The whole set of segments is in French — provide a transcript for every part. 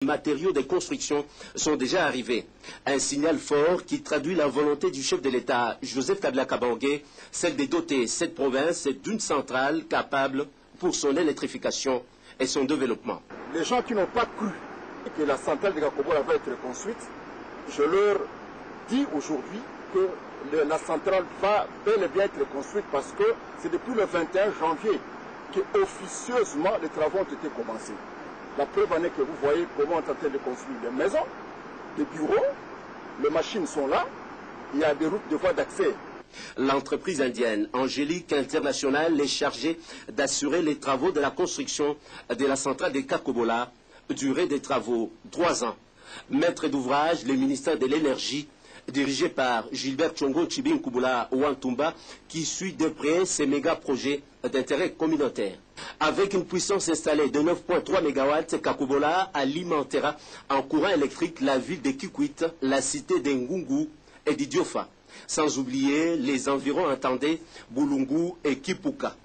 Les matériaux de construction sont déjà arrivés. Un signal fort qui traduit la volonté du chef de l'État, Joseph Kabila Kabange, celle de doter cette province d'une centrale capable pour son électrification et son développement. Les gens qui n'ont pas cru que la centrale de Kakobola va être construite, je leur dis aujourd'hui que la centrale va bel et bien être construite parce que c'est depuis le 21 janvier que officieusement les travaux ont été commencés. La preuve en est que vous voyez comment on est en train de construire des maisons, des bureaux, les machines sont là, il y a des routes de voies d'accès. L'entreprise indienne Angélique International est chargée d'assurer les travaux de la construction de la centrale de Kakobola, durée des travaux 3 ans. Maître d'ouvrage, le ministère de l'Énergie, dirigé par Gilbert Tchongo Tshibin-Kubula Wantumba, qui suit de près ces méga-projets d'intérêt communautaire. Avec une puissance installée de 9,3 MW, Kakobola alimentera en courant électrique la ville de Kikwit, la cité d'Ngungu et d'Idiofa, sans oublier les environs entendés Bulungu et Kipuka.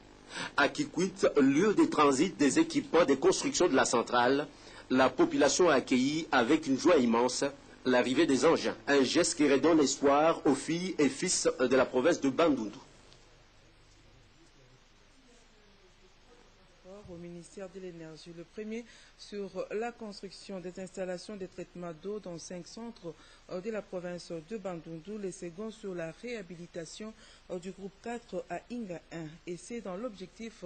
À Kikwit, lieu de transit des équipements de construction de la centrale, la population a accueilli avec une joie immense l'arrivée des engins, un geste qui redonne espoir aux filles et fils de la province de Bandundu. Au ministère de l'Énergie, le premier sur la construction des installations de traitement d'eau dans 5 centres de la province de Bandundu, le second sur la réhabilitation du groupe 4 à Inga 1. Et c'est dans l'objectif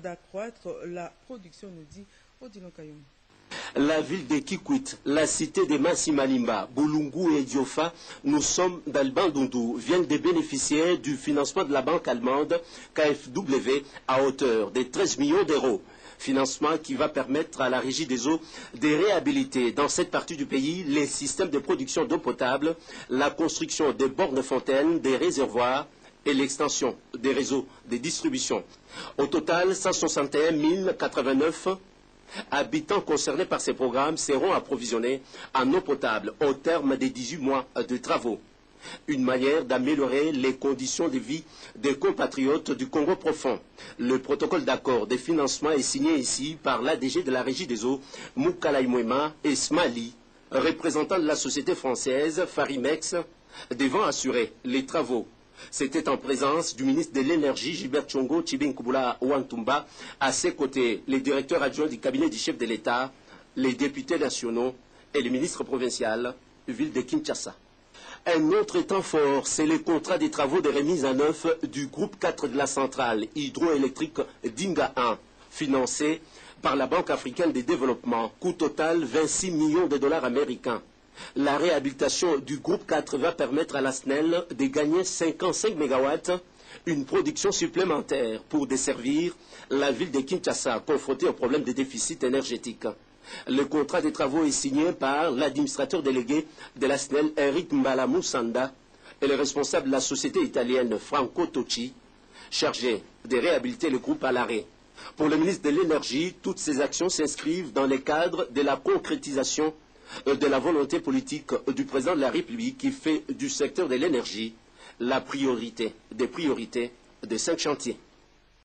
d'accroître la production, nous dit Odilon Kayom. La ville de Kikwit, la cité de Massimalimba, Bulungu et Diofa, nous sommes dans le Bandundu, viennent de bénéficier du financement de la banque allemande KfW à hauteur de 13 millions d'euros. Financement qui va permettre à la régie des eaux de réhabiliter dans cette partie du pays les systèmes de production d'eau potable, la construction des bornes fontaines, des réservoirs et l'extension des réseaux de distribution. Au total, 161 089 habitants concernés par ces programmes seront approvisionnés en eau potable au terme des 18 mois de travaux. Une manière d'améliorer les conditions de vie des compatriotes du Congo profond. Le protocole d'accord de financement est signé ici par l'ADG de la Régie des eaux, Moukala Imwema et Smali, représentant de la société française Farimex, devant assurer les travaux. C'était en présence du ministre de l'Énergie, Gilbert Tchongo Tshibin-Kubula Wantumba, à ses côtés, les directeurs adjoints du cabinet du chef de l'État, les députés nationaux et le ministre provincial, ville de Kinshasa. Un autre temps fort, c'est le contrat des travaux de remise en œuvre du groupe 4 de la centrale hydroélectrique d'Inga 1, financé par la Banque africaine de développement, coût total 26 millions de dollars américains. La réhabilitation du groupe 4 va permettre à la SNEL de gagner 55 MW, une production supplémentaire pour desservir la ville de Kinshasa, confrontée au problème de déficit énergétique. Le contrat des travaux est signé par l'administrateur délégué de la SNEL, Eric Mbala-Moussanda, et le responsable de la société italienne, Franco Tocci, chargé de réhabiliter le groupe à l'arrêt. Pour le ministre de l'Énergie, toutes ces actions s'inscrivent dans le cadre de la concrétisation de la volonté politique du président de la République qui fait du secteur de l'énergie la priorité des priorités de 5 chantiers.